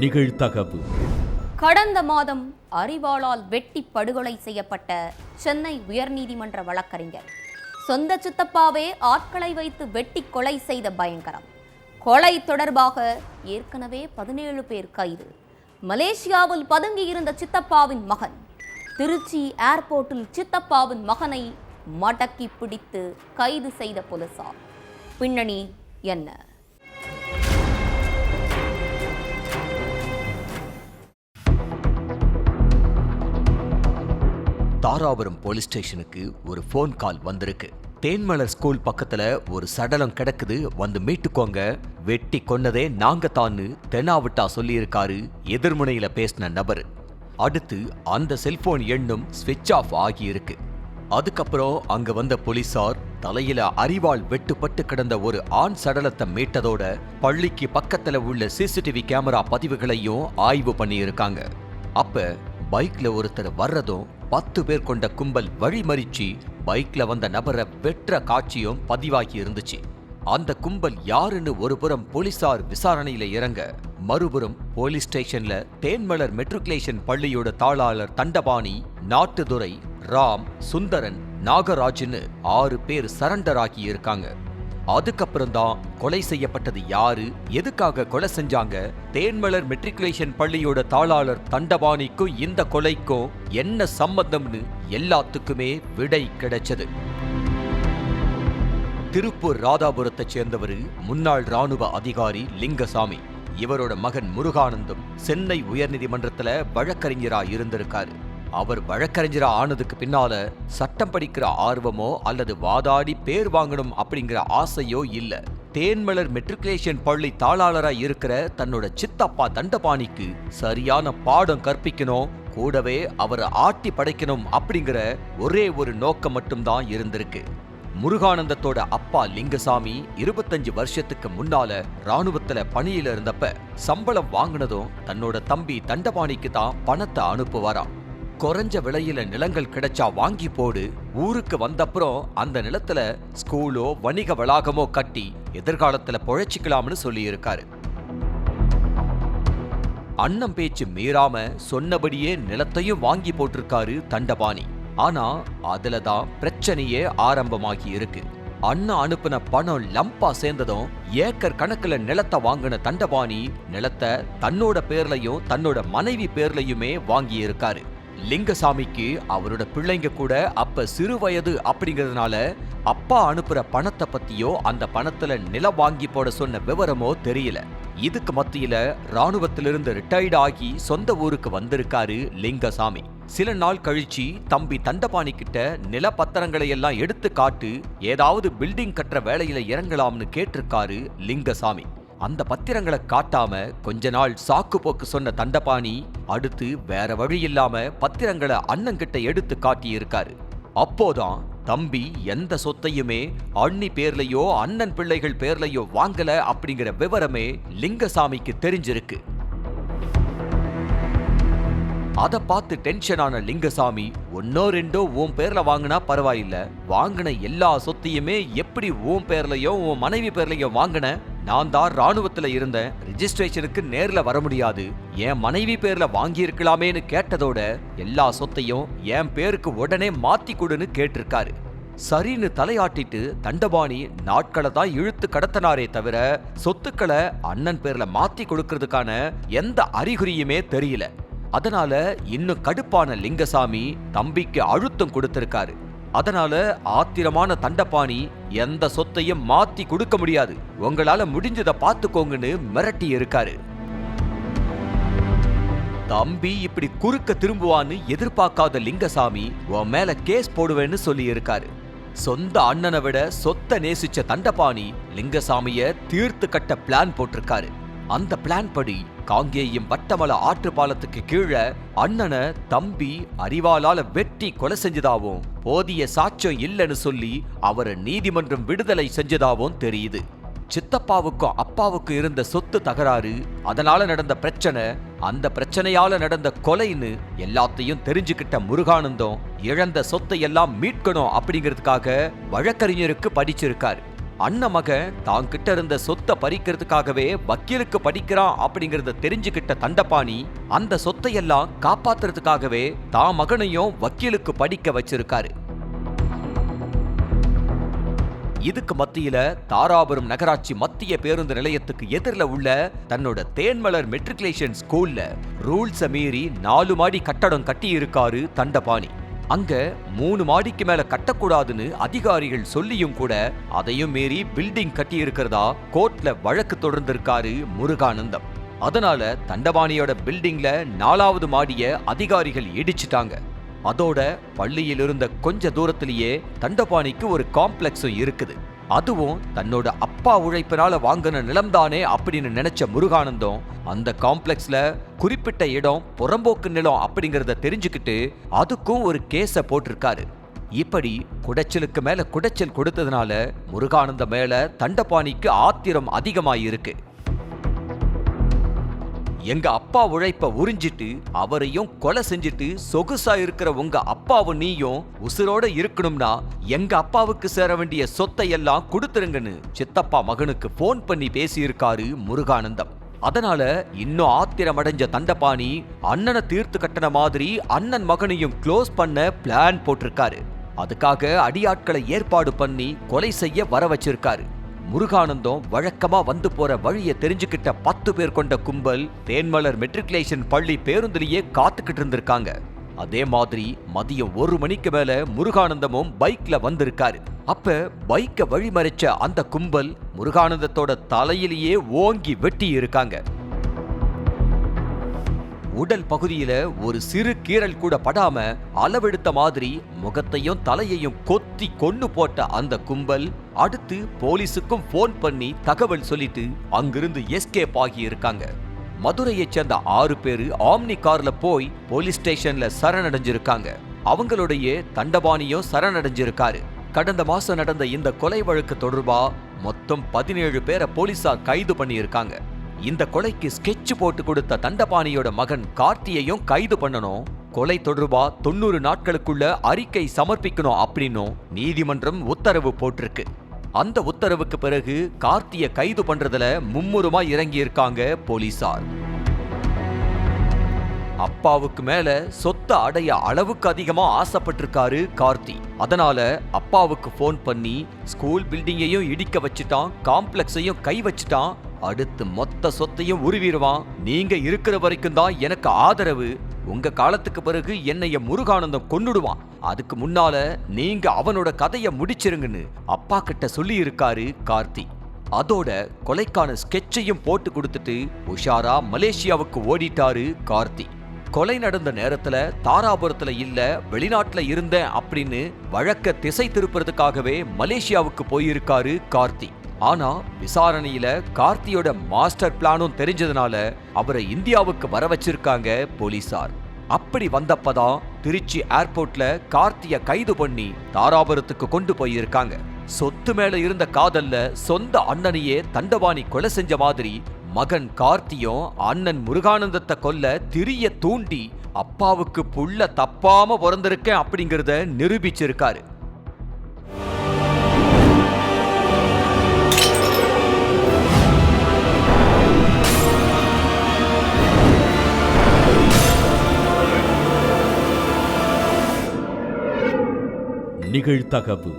நிகழ்தகவு. கடந்த மாதம் அரிவாளால் வெட்டி படுகொலை செய்யப்பட்ட சென்னை உயர்நீதிமன்ற வழக்கறிஞர் சொந்த சித்தப்பாவே ஆட்களை வைத்து வெட்டி கொலை செய்த பயங்கரம். கொலை தொடர்பாக ஏற்கனவே 17 பேர் கைது. மலேசியாவில் பதுங்கியிருந்த சித்தப்பாவின் மகன் திருச்சி ஏர்போர்ட்டில் சித்தப்பாவின் மகனை மடக்கி பிடித்து கைது செய்த போலீசார். பின்னணி என்ன? தாராபுரம் போலீஸ் ஸ்டேஷனுக்கு ஒரு போன் கால் வந்திருக்கு. தேன்மலர் ஸ்கூல் பக்கத்துல ஒரு சடலம் கிடக்குது, வந்து மீட்டுக்கோங்க, வெட்டி கொன்னதே நாங்க தான்னு தெனாவிட்டா சொல்லியிருக்காரு எதிர்முனையில பேசின நபர். அடுத்து அந்த செல்போன் எண்ணும் ஸ்விட்ச் ஆஃப் ஆகியிருக்கு. அதுக்கப்புறம் அங்க வந்த போலீசார் தலையில அரிவாள் வெட்டுப்பட்டு கிடந்த ஒரு ஆண் சடலத்தை மீட்டதோட பள்ளிக்கு பக்கத்துல உள்ள சிசிடிவி கேமரா பதிவுகளையும் ஆய்வு பண்ணியிருக்காங்க. அப்ப பைக்ல ஒருத்தர் வர்றதும் 10 பேர் கொண்ட கும்பல் வழிமறிச்சு பைக்ல வந்த நபரை வெற்ற காட்சியும் பதிவாகி இருந்துச்சு. அந்த கும்பல் யாருன்னு ஒரு புறம் போலீசார் விசாரணையில இறங்க, மறுபுறம் போலீஸ் ஸ்டேஷன்ல தேன்மலர் மெட்ரிகுலேஷன் பள்ளியோட தாளாளர் தண்டபாணி, நாட்டுதுரை, ராம், சுந்தரன், நாகராஜ்னு 6 பேர் சரண்டர் ஆகி இருக்காங்க. அதுக்கப்புறம் தான் கொலை செய்யப்பட்டது யாரு, எதுக்காக கொலை செஞ்சாங்க, தேன்மலர் மெட்ரிகுலேஷன் பள்ளியோட தாளாளர் தண்டபாணிக்கும் இந்த கொலைக்கும் என்ன சம்பந்தம்னு எல்லாத்துக்குமே விடை கிடைச்சது. திருப்பூர் ராதாபுரத்தை சேர்ந்தவர் முன்னாள் ராணுவ அதிகாரி லிங்கசாமி. இவரோட மகன் முருகானந்தம் சென்னை உயர்நீதிமன்றத்துல வழக்கறிஞரா இருந்திருக்காரு. அவர் வழக்கறிஞரா ஆனதுக்கு பின்னால சட்டம் படிக்கிற ஆர்வமோ அல்லது வாதாடி பேர் வாங்கணும் அப்படிங்கிற ஆசையோ இல்ல. தேன்மலர் மெட்ரிகுலேஷன் பள்ளி தாளாளரா இருக்கிற தன்னோட சித்தப்பா தண்டபாணிக்கு சரியான பாடம் கற்பிக்கணும், கூடவே அவரை ஆட்டி படைக்கணும் அப்படிங்கிற ஒரே ஒரு நோக்கம் மட்டும்தான் இருந்திருக்கு. முருகானந்தத்தோட அப்பா லிங்கசாமி 25 வருஷத்துக்கு முன்னால ராணுவத்துல பணியில இருந்தப்ப சம்பளம் வாங்கினதும் தன்னோட தம்பி தண்டபாணிக்கு தான் பணத்தை அனுப்புவாராம். குறைஞ்ச விலையில நிலங்கள் கிடைச்சா வாங்கி போடு, ஊருக்கு வந்தப்புறம் அந்த நிலத்துல ஸ்கூலோ வணிக வளாகமோ கட்டி எதிர்காலத்துல பொழைச்சிக்கலாம்னு சொல்லி இருக்காரு. அண்ணன் பேச்சு மீறாம சொன்னபடியே நிலத்தையும் வாங்கி போட்டிருக்காரு தண்டபாணி. ஆனா அதுலதான் பிரச்சனையே ஆரம்பமாகி இருக்கு. அண்ணன் அனுப்பின பணம் லம்பா சேர்ந்ததும் ஏக்கர் கணக்குல நிலத்தை வாங்கின தண்டபாணி நிலத்தை தன்னோட பேர்லயும் தன்னோட மனைவி பேர்லயுமே வாங்கி இருக்காரு. லிங்கசாமிக்கு அவரோட பிள்ளைங்க கூட அப்ப சிறு வயது அப்படிங்கிறதுனால அப்பா அனுப்புற பணத்தை பத்தியோ அந்த பணத்துல நிலம் வாங்கி போட சொன்ன விவரமோ தெரியல. இதுக்கு மத்தியில ராணுவத்திலிருந்து ரிட்டையர்ட் ஆகி சொந்த ஊருக்கு வந்திருக்காரு லிங்கசாமி. சில நாள் கழிச்சு தம்பி தண்டபாணி கிட்ட நில பத்திரங்களை எல்லாம் எடுத்து காட்டு, ஏதாவது பில்டிங் கட்டுற வேலையில இறங்கலாம்னு கேட்டிருக்காரு லிங்கசாமி. அந்த பத்திரங்களை காட்டாம கொஞ்ச நாள் சாக்கு போக்கு சொன்ன தண்டபாணி அடுத்து வேற வழி இல்லாம பத்திரங்களை அண்ணன் கிட்ட எடுத்து காட்டி இருக்காரு. அப்போதான் தம்பி எந்த சொத்தையுமே அண்ணி பேர்லயோ அண்ணன் பிள்ளைகள் பேர்லயோ வாங்கல அப்படிங்கிற விவரமே லிங்கசாமிக்கு தெரிஞ்சிருக்கு. அதை பார்த்து டென்ஷனான லிங்கசாமி, ஒன்னோ ரெண்டோ உன் பேர்ல வாங்கினா பரவாயில்ல, வாங்கின எல்லா சொத்தையுமே எப்படி உன் பேர்லயோ உன் மனைவி பேர்லயோ வாங்கின, நான் தான் ராணுவத்துல இருந்தேன், ரிஜிஸ்ட்ரேஷனுக்கு நேர்ல வர முடியாது, என் மனைவி பேர்ல வாங்கி இருக்கலாமேன்னு கேட்டதோட எல்லா சொத்தையும் என் பேருக்கு உடனே மாத்தி கொடுன்னு கேட்டிருக்காரு. சரின்னு தலையாட்டிட்டு தண்டபாணி நாட்களை தான் இழுத்து கடத்தினாரே தவிர சொத்துக்களை அண்ணன் பேர்ல மாத்தி கொடுக்கறதுக்கான எந்த அறிகுறியுமே தெரியல. அதனால இன்னும் கடுப்பான லிங்கசாமி தம்பிக்கு அழுத்தம் கொடுத்திருக்காரு. அதனால ஆத்திரமான தண்டபாணி எந்த சொத்தையும் மாத்தி கொடுக்க முடியாது, உங்களால முடிஞ்சதை பார்த்துக்கோங்கன்னு மிரட்டி இருக்காரு. தம்பி இப்படி குறுக்க திரும்புவான்னு எதிர்பார்க்காத லிங்கசாமி உன் மேல கேஸ் போடுவேன்னு சொல்லி இருக்காரு. சொந்த அண்ணனை விட சொத்தை நேசிச்ச தண்டபாணி லிங்கசாமிய தீர்த்து கட்ட பிளான் போட்டிருக்காரு. அந்த பிளான் படி காங்கேயம் வட்டமல ஆற்று பாலத்துக்கு கீழே அண்ணனை தம்பி அரிவாளால வெட்டி கொலை செஞ்சதாவும் போதிய சாட்சியம் இல்லைன்னு சொல்லி அவரை நீதிமன்றம் விடுதலை செஞ்சதாவும் தெரியுது. சித்தப்பாவுக்கும் அப்பாவுக்கும் இருந்த சொத்து தகராறு, அதனால நடந்த பிரச்சனை, அந்த பிரச்சனையால நடந்த கொலைன்னு எல்லாத்தையும் தெரிஞ்சுக்கிட்ட முருகானந்தம் இழந்த சொத்தை எல்லாம் மீட்கணும் அப்படிங்கிறதுக்காக வழக்கறிஞருக்கு படிச்சிருக்காரு. அண்ணன் மகன் தான் கிட்ட இருந்த சொத்தை பறிக்கிறதுக்காகவே வக்கீலுக்கு படிக்கிறான் அப்படிங்கறத தெரிஞ்சுக்கிட்ட தண்டபாணி அந்த சொத்தையெல்லாம் காப்பாத்துறதுக்காகவே தான் மகனையும் வக்கீலுக்கு படிக்க வச்சிருக்காரு. இதுக்கு மத்தியில தாராபுரம் நகராட்சி மத்திய பேருந்து நிலையத்துக்கு எதிரில உள்ள தன்னோட தேன்மலர் மெட்ரிகுலேஷன் ஸ்கூல்ல ரூல்ஸ மீறி 4 மாடி கட்டடம் கட்டி இருக்காரு தண்டபாணி. அங்க 3 மாடிக்கு மேல கட்டக்கூடாதுன்னு அதிகாரிகள் சொல்லியும் கூட அதையும் மீறி பில்டிங் கட்டி இருக்கிறதா கோர்ட்ல வழக்கு தொடர்ந்திருக்காரு முருகானந்தம். அதனால தண்டபாணியோட பில்டிங்ல 4வது மாடிய அதிகாரிகள் இடிச்சிட்டாங்க. அதோட பள்ளியில் இருந்த கொஞ்ச தூரத்திலேயே தண்டபாணிக்கு ஒரு காம்ப்ளெக்ஸும் இருக்குது. அதுவும் தன்னோட அப்பா உழைப்பினால வாங்கின நிலம்தானே அப்படின்னு நினைச்ச முருகானந்தம் அந்த காம்ப்ளெக்ஸ்ல குறிப்பிட்ட இடம் புறம்போக்கு நிலம் அப்படிங்கறத தெரிஞ்சுக்கிட்டு அதுக்கும் ஒரு கேஸ போட்டிருக்காரு. இப்படி குடைச்சலுக்கு மேல குடைச்சல் கொடுத்ததுனால முருகானந்தம் மேல தண்டபாணிக்கு ஆத்திரம் அதிகமாயிருக்கு. எங்க அப்பா உழைப்ப உறிஞ்சிட்டு அவரையும் கொலை செஞ்சுட்டு சொகுசா இருக்கிற உங்க அப்பாவும் நீயும் உசுரோட இருக்கணும்னா எங்க அப்பாவுக்கு சேர வேண்டிய சொத்தை எல்லாம் கொடுத்துருங்கன்னு சித்தப்பா மகனுக்கு போன் பண்ணி பேசியிருக்காரு முருகானந்தம். அதனால இன்னும் ஆத்திரம் அடைஞ்ச தண்டபாணி அண்ணனை தீர்த்து கட்டின மாதிரி அண்ணன் மகனையும் க்ளோஸ் பண்ண பிளான் போட்டிருக்காரு. அதுக்காக அடியாட்களை ஏற்பாடு பண்ணி கொலை செய்ய வர வச்சிருக்காரு. முருகானந்தம் வழக்கமா வந்து போற வழியை தெரிஞ்சுக்கிட்ட 10 பேர் கொண்ட கும்பல் தேன்மலர் மெட்ரிகுலேஷன் பள்ளி பேருந்திலேயே காத்துக்கிட்டு இருந்திருக்காங்க. அதே மாதிரி மதியம் 1 மணிக்கு மேல முருகானந்தமும் பைக்ல வந்திருக்காரு. அப்ப பைக்கை வழிமறைச்ச அந்த கும்பல் முருகானந்தத்தோட தலையிலேயே ஓங்கி வெட்டி இருக்காங்க. உடல் பகுதியில ஒரு சிறு கீறல் கூட படாம அளவெடுத்த மாதிரி முகத்தையும் தலையையும் கொத்தி கொன்னு போட்ட அந்த கும்பல் அடுத்து போலீஸுக்கும் போன் பண்ணி தகவல் சொல்லிட்டு அங்கிருந்து எஸ்கேப் ஆகி இருக்காங்க. மதுரையைச் சேர்ந்த 6 பேரு ஆம்னி கார்ல போய் போலீஸ் ஸ்டேஷன்ல சரணடைஞ்சிருக்காங்க. அவங்களுடைய தண்டபாணியும் சரணடைஞ்சிருக்காரு. கடந்த மாசம் நடந்த இந்த கொலை வழக்கு தொடர்பா மொத்தம் 17 பேரை போலீசார் கைது பண்ணியிருக்காங்க. இந்த கொலைக்கு ஸ்கெட்ச் போட்டு கொடுத்த தண்டபாணியோட மகன் கார்த்தியையும் கைது பண்ணணும். கொலை தொடர்பா 90 நாட்களுக்குள்ள அறிக்கை சமர்ப்பிக்கணும் அப்படின்னும் நீதிமன்றம் உத்தரவு போட்டிருக்கு. அந்த உத்தரவுக்கு பிறகு கார்த்திய கைது பண்றதுல மும்முரமா இறங்கி இருக்காங்க போலீசார். அப்பாவுக்கு மேல சொத்தை அடைய அளவுக்கு அதிகமா ஆசைப்பட்டிருக்காரு கார்த்தி. அதனால அப்பாவுக்கு போன் பண்ணி ஸ்கூல் பில்டிங்கையும் இடிக்க வச்சுட்டான், காம்ப்ளெக்ஸையும் கை வச்சுட்டான், அடுத்து மொத்த சொத்தையும் உருவிடுவான். நீங்க இருக்கிற வரைக்கும் தான் எனக்கு ஆதரவு, உங்க காலத்துக்கு பிறகு என்னைய முருகானந்தம் கொன்னுடுவான், அதுக்கு முன்னால நீங்க அவனோட கதையை முடிச்சிருங்கன்னு அப்பா கிட்ட சொல்லி இருக்காரு கார்த்தி. அதோட கொலைக்கான ஸ்கெட்சையும் போட்டு கொடுத்துட்டு உஷாரா மலேசியாவுக்கு ஓடிட்டாரு கார்த்தி. கொலை நடந்த நேரத்துல தாராபுரத்துல இல்ல வெளிநாட்டுல இருந்தேன் அப்படின்னு வழக்க திசை திருப்புறதுக்காகவே மலேசியாவுக்கு போயிருக்காரு கார்த்தி. ஆனா விசாரணையில கார்த்தியோட மாஸ்டர் பிளானும் தெரிஞ்சதுனால அவரை இந்தியாவுக்கு வர வச்சிருக்காங்க போலீசார். அப்படி வந்தப்பதான் திருச்சி ஏர்போர்ட்ல கார்த்திய கைது பண்ணி தாராபுரத்துக்கு கொண்டு போயிருக்காங்க. சொத்து மேல இருந்த காதல்ல சொந்த அண்ணனையே தண்டபாணி கொலை செஞ்ச மாதிரி மகன் கார்த்தியும் அண்ணன் முருகானந்தத்தை கொல்ல திரிய தூண்டி அப்பாவுக்கு புள்ள தப்பாம பிறந்திருக்கேன் அப்படிங்கறத நிரூபிச்சிருக்காரு. நிகழ்தகவு